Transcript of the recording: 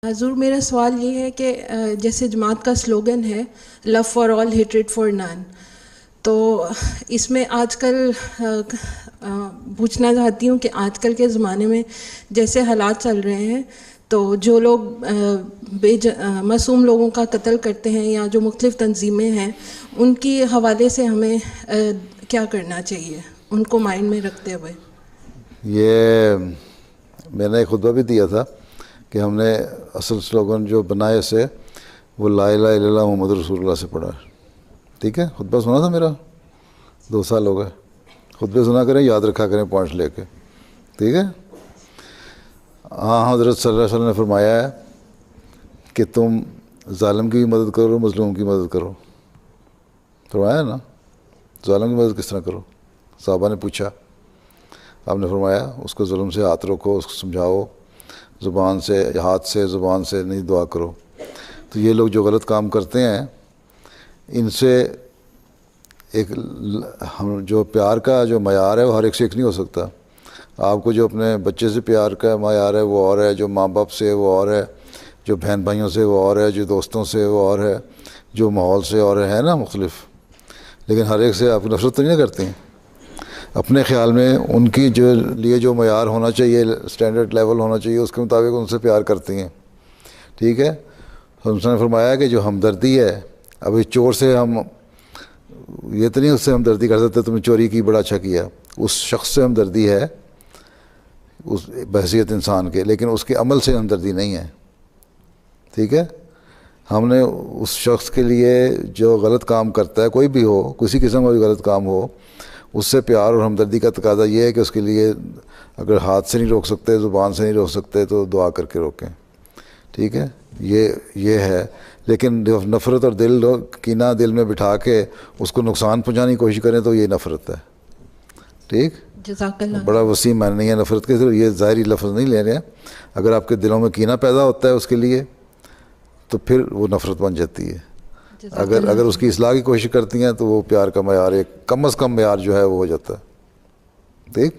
حضور میرا سوال یہ ہے کہ جیسے جماعت کا سلوگن ہے love for all hatred for none, تو اس میں آج کل پوچھنا چاہتی ہوں کہ آج کل کے زمانے میں جیسے حالات چل رہے ہیں تو جو لوگ معصوم لوگوں کا قتل کرتے ہیں یا جو مختلف تنظیمیں ہیں ان کی حوالے سے ہمیں کیا کرنا چاہیے ان کو مائنڈ میں رکھتے ہوئے؟ یہ میں نے ایک خطبہ بھی دیا تھا کہ ہم نے اصل سلوگن جو بنائے سے وہ لا الہ الا اللہ محمد رسول اللہ سے پڑھا ہے. ٹھیک ہے، خطبہ سنا تھا میرا 2 سال ہو گئے. خطبے سنا کریں، یاد رکھا کریں پوائنٹس لے کے. ٹھیک ہے. ہاں، حضرت صلی اللہ علیہ وسلم نے فرمایا ہے کہ تم ظالم کی بھی مدد کرو، مظلوم کی مدد کرو. فرمایا نا، ظالم کی مدد کس طرح کرو؟ صحابہ نے پوچھا. آپ نے فرمایا اس کو ظلم سے ہاتھ روکو، اس کو سمجھاؤ، زبان سے، ہاتھ سے، زبان سے نہیں دعا کرو. تو یہ لوگ جو غلط کام کرتے ہیں ان سے ایک ہم جو پیار کا جو معیار ہے وہ ہر ایک سے ایک نہیں ہو سکتا. آپ کو جو اپنے بچے سے پیار کا معیار ہے وہ اور ہے، جو ماں باپ سے وہ اور ہے، جو بہن بھائیوں سے وہ اور ہے، جو دوستوں سے وہ اور ہے، جو ماحول سے اور ہے نا مختلف. لیکن ہر ایک سے آپ نفرت تو نہیں کرتے ہیں. اپنے خیال میں ان کی جو لیے جو معیار ہونا چاہیے، اسٹینڈرڈ لیول ہونا چاہیے، اس کے مطابق ان سے پیار کرتی ہیں. ٹھیک ہے. ہم نے فرمایا کہ جو ہمدردی ہے، ابھی چور سے ہم یہ تو نہیں اس سے ہمدردی کر سکتے تم نے چوری کی بڑا اچھا کیا، اس شخص سے ہمدردی ہے اس بحیثیت انسان کے، لیکن اس کے عمل سے ہمدردی نہیں ہے. ٹھیک ہے. ہم نے اس شخص کے لیے جو غلط کام کرتا ہے، کوئی بھی ہو، کسی قسم کا بھی غلط کام ہو، اس سے پیار اور ہمدردی کا تقاضا یہ ہے کہ اس کے لیے اگر ہاتھ سے نہیں روک سکتے، زبان سے نہیں روک سکتے، تو دعا کر کے روکیں. ٹھیک ہے. یہ ہے. لیکن نفرت اور کینہ دل میں بٹھا کے اس کو نقصان پہنچانے کی کوشش کریں تو یہ نفرت ہے. ٹھیک. جزاک اللہ. بڑا وسیع معنی ہے نفرت کے، یہ ظاہری لفظ نہیں لے رہے ہیں. اگر آپ کے دلوں میں کینہ پیدا ہوتا ہے اس کے لیے تو پھر وہ نفرت بن جاتی ہے. اگر اس کی اصلاح کی کوشش کرتی ہیں تو وہ پیار کا معیار ایک کم از کم معیار جو ہے وہ ہو جاتا ہے. ٹھیک.